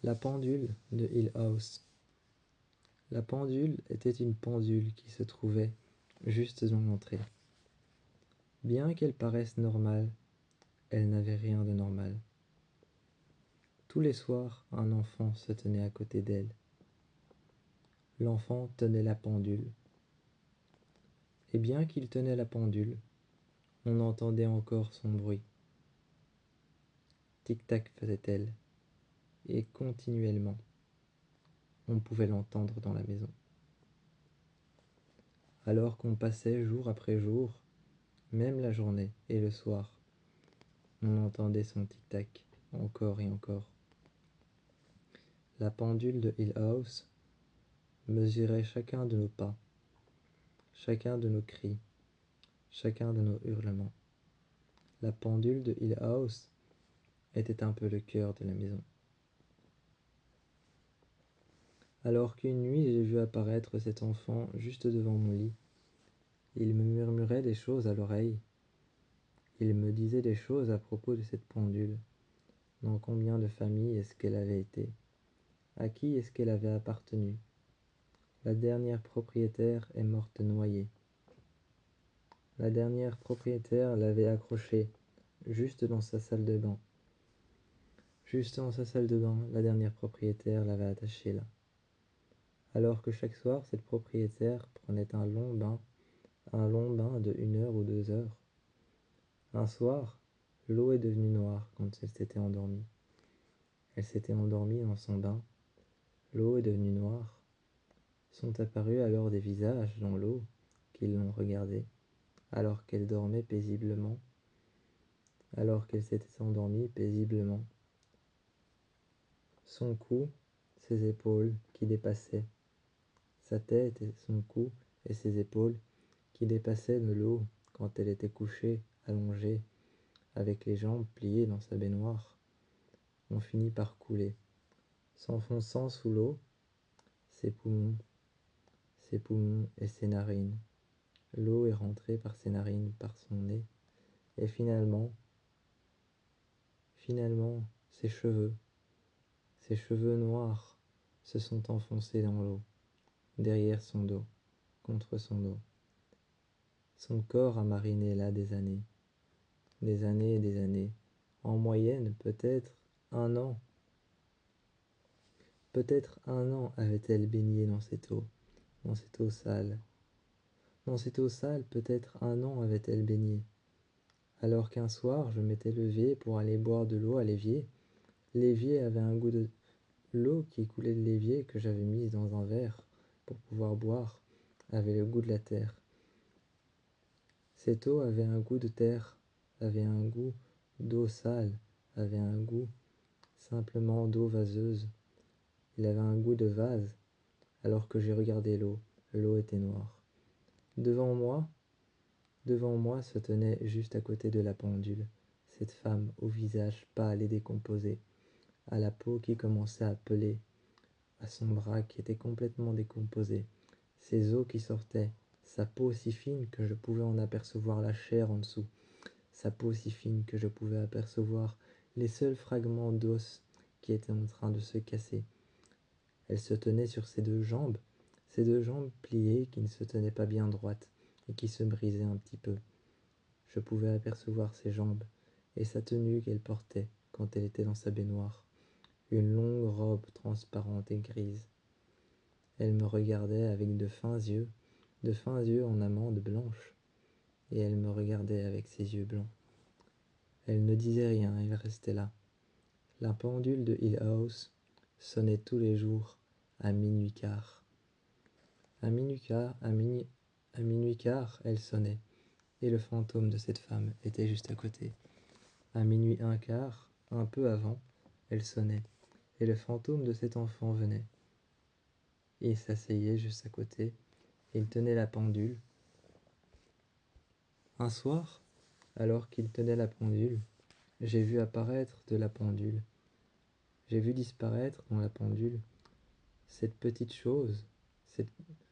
La pendule de Hill House. La pendule était une pendule qui se trouvait juste dans l'entrée. Bien qu'elle paraisse normale, elle n'avait rien de normal. Tous les soirs, un enfant se tenait à côté d'elle. L'enfant tenait la pendule. Et bien qu'il tenait la pendule, on entendait encore son bruit. Tic-tac faisait-elle, et continuellement. On pouvait l'entendre dans la maison. Alors qu'on passait jour après jour, même la journée et le soir, on entendait son tic-tac encore et encore. La pendule de Hill House mesurait chacun de nos pas, chacun de nos cris, chacun de nos hurlements. La pendule de Hill House était un peu le cœur de la maison. Alors qu'une nuit j'ai vu apparaître cet enfant juste devant mon lit, il me murmurait des choses à l'oreille. Il me disait des choses à propos de cette pendule. Dans combien de familles est-ce qu'elle avait été? À qui est-ce qu'elle avait appartenu? La dernière propriétaire est morte noyée. La dernière propriétaire l'avait accrochée juste dans sa salle de bain. Juste dans sa salle de bain, la dernière propriétaire l'avait attachée là. Alors que chaque soir, cette propriétaire prenait un long bain de 1 heure ou 2 heures. Un soir, l'eau est devenue noire quand elle s'était endormie. Elle s'était endormie dans son bain. L'eau est devenue noire. Sont apparus alors des visages dans l'eau qui l'ont regardée, alors qu'elle dormait paisiblement, alors qu'elle s'était endormie paisiblement. Son cou, ses épaules qui dépassaient, sa tête et son cou et ses épaules qui dépassaient de l'eau quand elle était couchée, allongée, avec les jambes pliées dans sa baignoire, ont fini par couler, s'enfonçant sous l'eau, ses poumons et ses narines. L'eau est rentrée par ses narines, par son nez, et finalement, ses cheveux noirs se sont enfoncés dans l'eau, derrière son dos, contre son dos. Son corps a mariné là des années et des années, en moyenne peut-être 1 an. Peut-être 1 an avait-elle baigné dans cette eau sale. Dans cette eau sale, peut-être 1 an avait-elle baigné. Alors qu'un soir, je m'étais levé pour aller boire de l'eau à l'évier. L'évier avait un goût de... L'eau qui coulait de l'évier que j'avais mise dans un verre pour pouvoir boire avait le goût de la terre. Cette eau avait un goût de terre, avait un goût d'eau sale, avait un goût simplement d'eau vaseuse. Il avait un goût de vase. Alors que j'ai regardé l'eau était noire. Devant moi se tenait juste à côté de la pendule, cette femme au visage pâle et décomposé, à la peau qui commençait à peler, à son bras qui était complètement décomposé, ses os qui sortaient, sa peau si fine que je pouvais en apercevoir la chair en dessous, sa peau si fine que je pouvais apercevoir les seuls fragments d'os qui étaient en train de se casser. Elle se tenait sur ses deux jambes pliées qui ne se tenaient pas bien droites et qui se brisaient un petit peu. Je pouvais apercevoir ses jambes et sa tenue qu'elle portait quand elle était dans sa baignoire, une longue robe transparente et grise. Elle me regardait avec de fins yeux en amande blanche, et elle me regardait avec ses yeux blancs. Elle ne disait rien, elle restait là. La pendule de Hill House sonnait tous les jours à minuit quart. À minuit quart, elle sonnait, et le fantôme de cette femme était juste à côté. À minuit un quart, un peu avant, elle sonnait, et le fantôme de cet enfant venait. Il s'asseyait juste à côté, il tenait la pendule. Un soir, alors qu'il tenait la pendule, j'ai vu apparaître de la pendule. J'ai vu disparaître dans la pendule cette petite chose,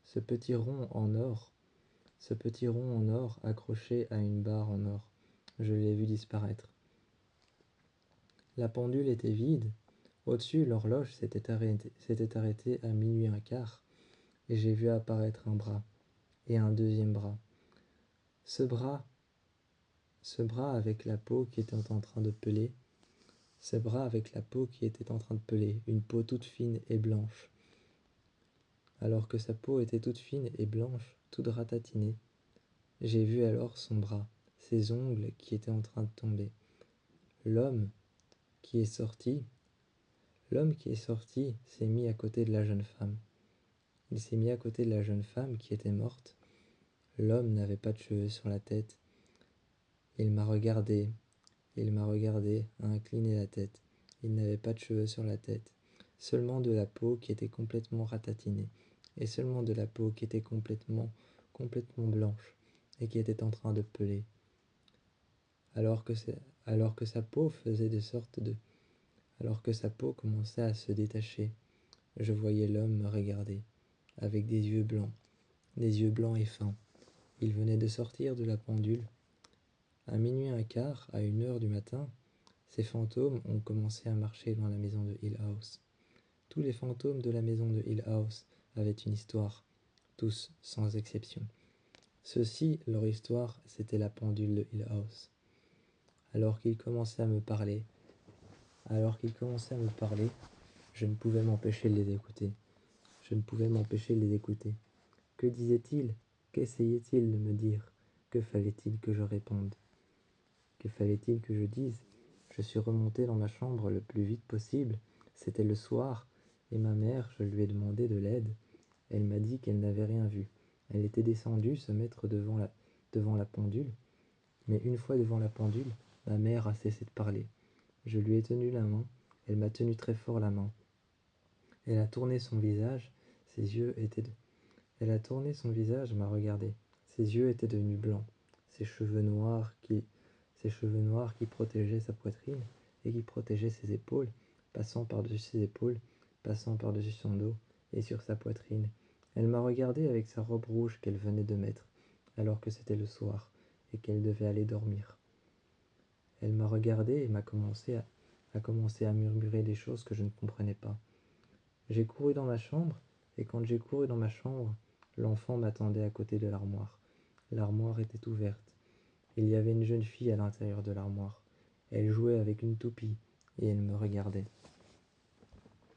ce petit rond en or, accroché à une barre en or. Je l'ai vu disparaître. La pendule était vide, Au-dessus, l'horloge s'était arrêtée à minuit un quart, et j'ai vu apparaître un bras, et un deuxième bras. Ce bras avec la peau qui était en train de peler, ce bras avec la peau qui était en train de peler, une peau toute fine et blanche. Alors que sa peau était toute fine et blanche, toute ratatinée, j'ai vu alors son bras, ses ongles qui étaient en train de tomber. L'homme qui est sorti s'est mis à côté de la jeune femme. Il s'est mis à côté de la jeune femme qui était morte. L'homme n'avait pas de cheveux sur la tête. Il m'a regardé, a incliné la tête. Il n'avait pas de cheveux sur la tête, seulement de la peau qui était complètement ratatinée, et seulement de la peau qui était complètement blanche, et qui était en train de peler. Alors que sa peau alors que sa peau commençait à se détacher, je voyais l'homme me regarder, avec des yeux blancs et fins. Il venait de sortir de la pendule. À minuit un quart, à 1 heure du matin, ces fantômes ont commencé à marcher dans la maison de Hill House. Tous les fantômes de la maison de Hill House avaient une histoire, tous sans exception. Ceux-ci, leur histoire, c'était la pendule de Hill House. Alors qu'ils commençaient à me parler, je ne pouvais m'empêcher de les écouter. Que disaient-ils? Qu'essayaient-ils de me dire? Que fallait-il que je réponde? Que fallait-il que je dise? Je suis remonté dans ma chambre le plus vite possible. C'était le soir, et ma mère, je lui ai demandé de l'aide. Elle m'a dit qu'elle n'avait rien vu. Elle était descendue se mettre devant la pendule, mais une fois devant la pendule, ma mère a cessé de parler. Je lui ai tenu la main, elle m'a tenu très fort la main. Elle a tourné son visage, Elle a tourné son visage, m'a regardé. Ses yeux étaient devenus blancs, ses cheveux noirs qui protégeaient sa poitrine et qui protégeaient ses épaules, passant par-dessus ses épaules, passant par-dessus son dos et sur sa poitrine. Elle m'a regardé avec sa robe rouge qu'elle venait de mettre, alors que c'était le soir et qu'elle devait aller dormir. Elle m'a regardé et a commencé à murmurer des choses que je ne comprenais pas. J'ai couru dans ma chambre, et quand j'ai couru dans ma chambre, l'enfant m'attendait à côté de l'armoire. L'armoire était ouverte. Il y avait une jeune fille à l'intérieur de l'armoire. Elle jouait avec une toupie, et elle me regardait.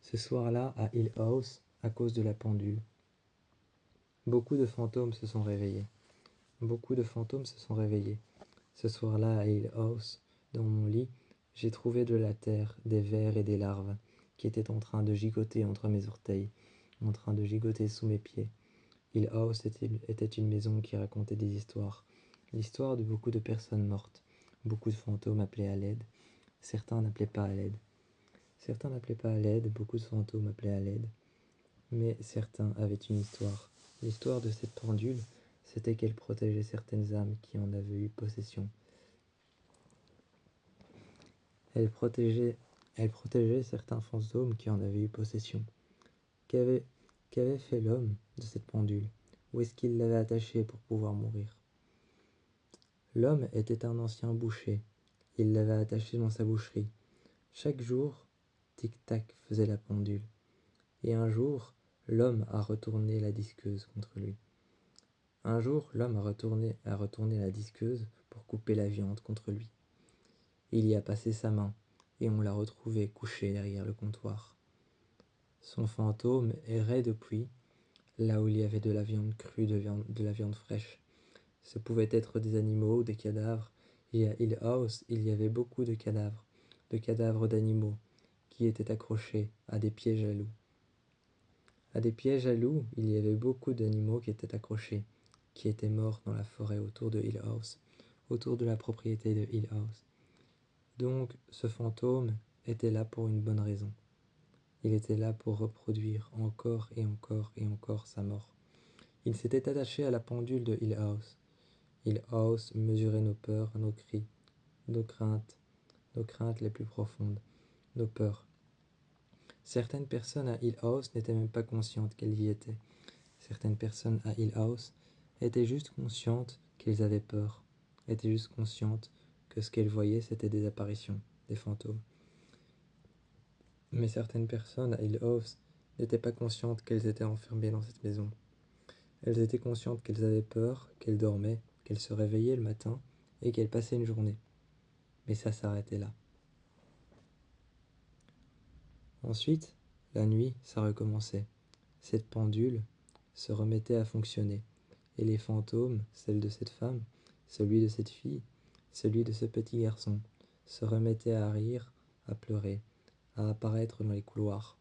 Ce soir-là, à Hill House, à cause de la pendule, beaucoup de fantômes se sont réveillés. Ce soir-là, à Hill House, dans mon lit, j'ai trouvé de la terre, des vers et des larves, qui étaient en train de gigoter entre mes orteils, en train de gigoter sous mes pieds. Hill House était une maison qui racontait des histoires. L'histoire de beaucoup de personnes mortes. Beaucoup de fantômes appelaient à l'aide. Certains n'appelaient pas à l'aide. Beaucoup de fantômes appelaient à l'aide. Mais certains avaient une histoire. L'histoire de cette pendule, c'était qu'elle protégeait certaines âmes qui en avaient eu possession. Elle protégeait certains fantômes qui en avaient eu possession. Qu'avait fait l'homme de cette pendule? Où est-ce qu'il l'avait attachée pour pouvoir mourir? L'homme était un ancien boucher. Il l'avait attachée dans sa boucherie. Chaque jour, tic-tac faisait la pendule. Et un jour, l'homme a retourné la disqueuse contre lui. Un jour, l'homme a retourné la disqueuse pour couper la viande contre lui. Il y a passé sa main, et on l'a retrouvé couché derrière le comptoir. Son fantôme errait depuis, là où il y avait de la viande crue, de la viande fraîche. Ce pouvaient être des animaux, des cadavres, et à Hill House, il y avait beaucoup de cadavres d'animaux, qui étaient accrochés à des pièges à loups. À des pièges à loups, il y avait beaucoup d'animaux qui étaient accrochés, qui étaient morts dans la forêt autour de Hill House, autour de la propriété de Hill House. Donc, ce fantôme était là pour une bonne raison. Il était là pour reproduire encore et encore et encore sa mort. Il s'était attaché à la pendule de Hill House. Hill House mesurait nos peurs, nos cris, nos craintes les plus profondes, nos peurs. Certaines personnes à Hill House n'étaient même pas conscientes qu'elles y étaient. Certaines personnes à Hill House étaient juste conscientes qu'elles avaient peur, étaient juste conscientes que ce qu'elles voyaient c'était des apparitions, des fantômes. Mais certaines personnes à Hill House n'étaient pas conscientes qu'elles étaient enfermées dans cette maison. Elles étaient conscientes qu'elles avaient peur, qu'elles dormaient, qu'elles se réveillaient le matin et qu'elles passaient une journée. Mais ça s'arrêtait là. Ensuite, la nuit, ça recommençait. Cette pendule se remettait à fonctionner. Et les fantômes, celle de cette femme, celui de cette fille, celui de ce petit garçon, se remettaient à rire, à pleurer, à apparaître dans les couloirs.